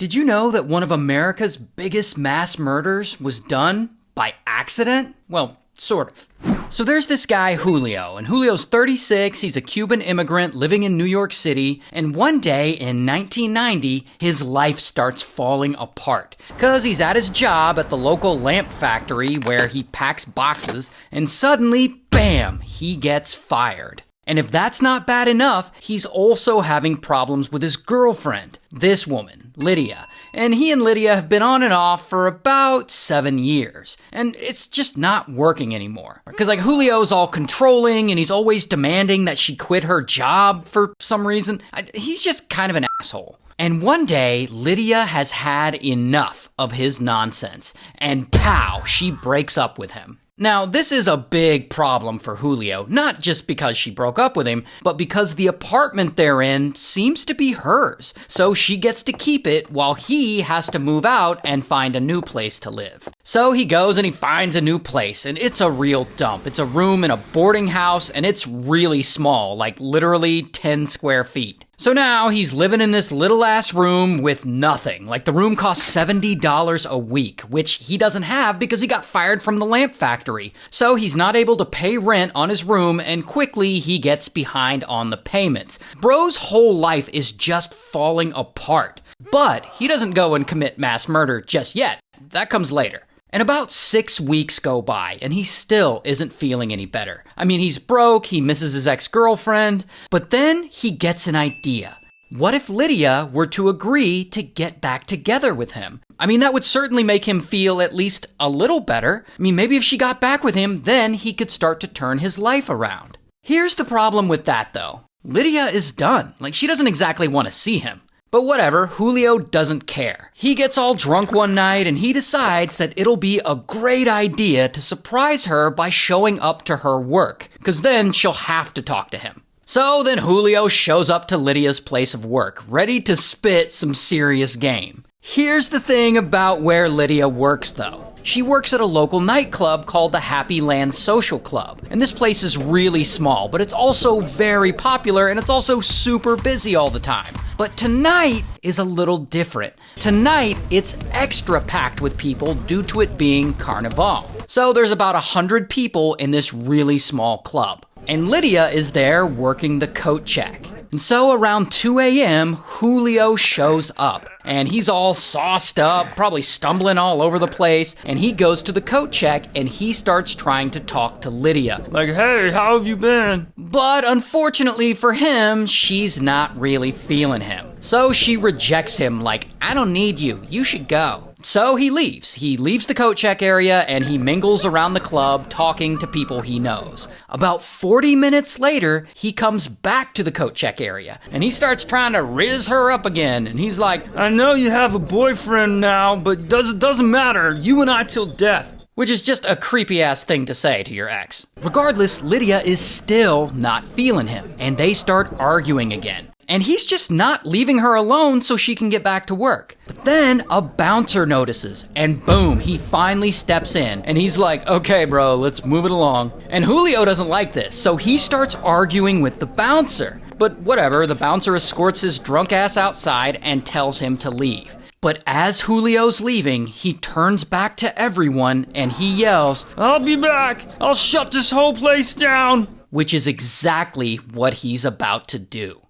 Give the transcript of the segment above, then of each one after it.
Did you know that one of America's biggest mass murders was done by accident? Well, sort of. So there's this guy, Julio, and Julio's 36, he's a Cuban immigrant living in New York City, and one day in 1990, his life starts falling apart. Cause he's at his job at the local lamp factory where he packs boxes, and suddenly, bam, he gets fired. And if that's not bad enough, he's also having problems with his girlfriend, this woman, Lydia. And he and Lydia have been on and off for about 7 years. And it's just not working anymore. Because Julio's all controlling and he's always demanding that she quit her job for some reason. He's just kind of an asshole. And one day, Lydia has had enough of his nonsense. And pow, she breaks up with him. Now, this is a big problem for Julio, not just because she broke up with him, but because the apartment they're in seems to be hers. So she gets to keep it while he has to move out and find a new place to live. So he goes and he finds a new place, and it's a real dump. It's a room in a boarding house, and it's really small, like literally 10 square feet. So now he's living in this little ass room with nothing. Like the room costs $70 a week, which he doesn't have because he got fired from the lamp factory. So he's not able to pay rent on his room, and quickly he gets behind on the payments. Bro's whole life is just falling apart. But he doesn't go and commit mass murder just yet. That comes later. And about 6 weeks go by, and he still isn't feeling any better. I mean, he's broke, he misses his ex-girlfriend, but then he gets an idea. What if Lydia were to agree to get back together with him? I mean, that would certainly make him feel at least a little better. I mean, maybe if she got back with him, then he could start to turn his life around. Here's the problem with that, though. Lydia is done. She doesn't exactly want to see him. But whatever, Julio doesn't care. He gets all drunk one night and he decides that it'll be a great idea to surprise her by showing up to her work, because then she'll have to talk to him. So then Julio shows up to Lydia's place of work, ready to spit some serious game. Here's the thing about where Lydia works, though. She works at a local nightclub called the Happy Land Social Club. And this place is really small, but it's also very popular and it's also super busy all the time. But tonight is a little different. Tonight, it's extra packed with people due to it being Carnival. So there's about 100 people in this really small club. And Lydia is there working the coat check. And so around 2 a.m., Julio shows up. And he's all sauced up, probably stumbling all over the place. And he goes to the coat check and he starts trying to talk to Lydia. Hey, how have you been? But unfortunately for him, she's not really feeling him. So she rejects him I don't need you, you should go. So he leaves. He leaves the coat check area and he mingles around the club talking to people he knows. About 40 minutes later, he comes back to the coat check area and he starts trying to riz her up again. And he's like, I know you have a boyfriend now, but doesn't matter. You and I till death. Which is just a creepy ass thing to say to your ex. Regardless, Lydia is still not feeling him and they start arguing again. And he's just not leaving her alone so she can get back to work. But then a bouncer notices, and boom, he finally steps in. And he's like, okay, bro, let's move it along. And Julio doesn't like this, so he starts arguing with the bouncer. But whatever, the bouncer escorts his drunk ass outside and tells him to leave. But as Julio's leaving, he turns back to everyone and he yells, I'll be back! I'll shut this whole place down! Which is exactly what he's about to do.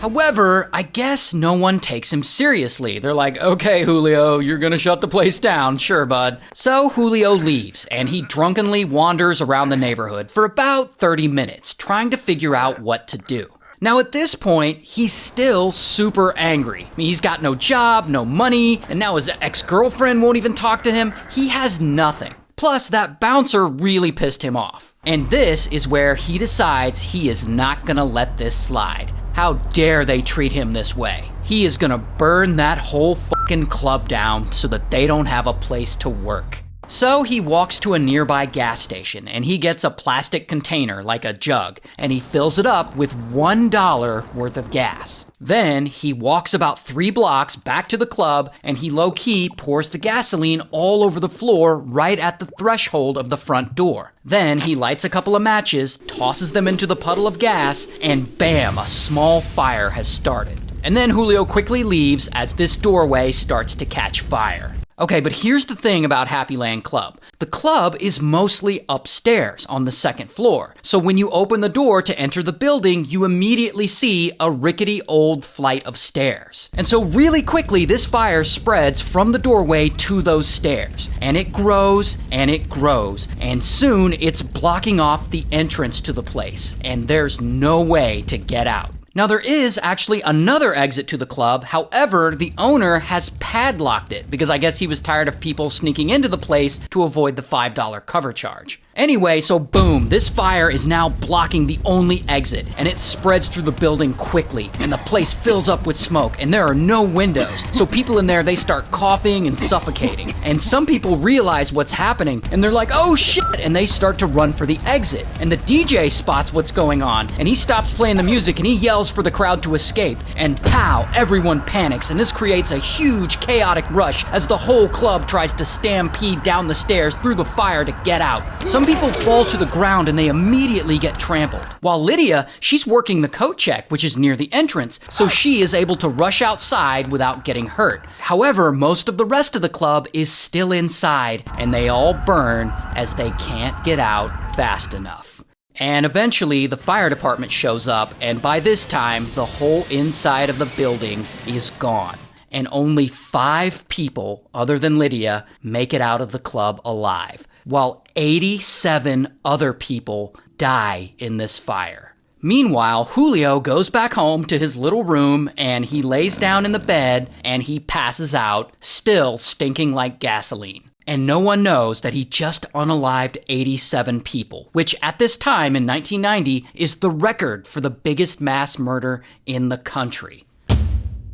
However, I guess no one takes him seriously. They're like, okay, Julio, you're gonna shut the place down. Sure, bud. So Julio leaves, and he drunkenly wanders around the neighborhood for about 30 minutes, trying to figure out what to do. Now at this point, he's still super angry. I mean, he's got no job, no money, and now his ex-girlfriend won't even talk to him. He has nothing. Plus, that bouncer really pissed him off. And this is where he decides he is not gonna let this slide. How dare they treat him this way? He is gonna burn that whole fucking club down so that they don't have a place to work. So he walks to a nearby gas station and he gets a plastic container like a jug and he fills it up with $1 worth of gas. Then he walks about 3 blocks back to the club and he low-key pours the gasoline all over the floor right at the threshold of the front door. Then he lights a couple of matches, tosses them into the puddle of gas, and bam, a small fire has started. And then Julio quickly leaves as this doorway starts to catch fire. Okay, but here's the thing about Happyland Club. The club is mostly upstairs on the second floor. So when you open the door to enter the building, you immediately see a rickety old flight of stairs. And so really quickly, this fire spreads from the doorway to those stairs. And it grows, and it grows. And soon it's blocking off the entrance to the place. And there's no way to get out. Now, there is actually another exit to the club. However, the owner has padlocked it because I guess he was tired of people sneaking into the place to avoid the $5 cover charge. Anyway, so boom, this fire is now blocking the only exit, and it spreads through the building quickly, and the place fills up with smoke, and there are no windows. So people in there, they start coughing and suffocating. And some people realize what's happening, and they're like, oh shit, and they start to run for the exit. And the DJ spots what's going on, and he stops playing the music, and he yells for the crowd to escape. And pow, everyone panics, and this creates a huge chaotic rush as the whole club tries to stampede down the stairs through the fire to get out. Some people fall to the ground and they immediately get trampled. While Lydia, she's working the coat check, which is near the entrance, so she is able to rush outside without getting hurt. However, most of the rest of the club is still inside, and they all burn as they can't get out fast enough. And eventually, the fire department shows up, and by this time, the whole inside of the building is gone. And only 5 people, other than Lydia, make it out of the club alive, while 87 other people die in this fire. Meanwhile, Julio goes back home to his little room and he lays down in the bed and he passes out, still stinking like gasoline. And no one knows that he just unalived 87 people, which at this time in 1990 is the record for the biggest mass murder in the country.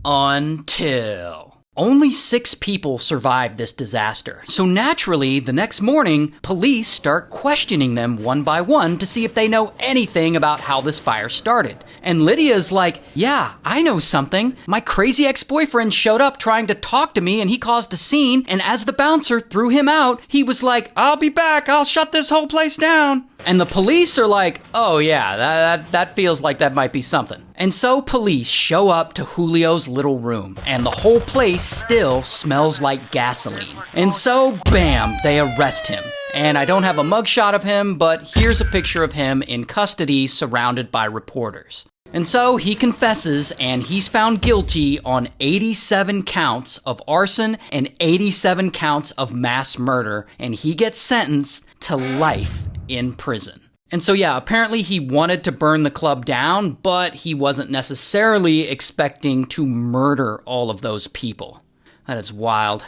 Until only 6 people survived this disaster. So naturally, the next morning, police start questioning them one by one to see if they know anything about how this fire started. And Lydia's like, yeah, I know something. My crazy ex-boyfriend showed up trying to talk to me and he caused a scene. And as the bouncer threw him out, he was like, I'll be back. I'll shut this whole place down. And the police are like, oh yeah, that feels like that might be something. And so police show up to Julio's little room, and the whole place still smells like gasoline. And so, bam, they arrest him. And I don't have a mugshot of him, but here's a picture of him in custody surrounded by reporters. And so he confesses, and he's found guilty on 87 counts of arson and 87 counts of mass murder, and he gets sentenced to life in prison. And so yeah, apparently he wanted to burn the club down, but he wasn't necessarily expecting to murder all of those people. That is wild.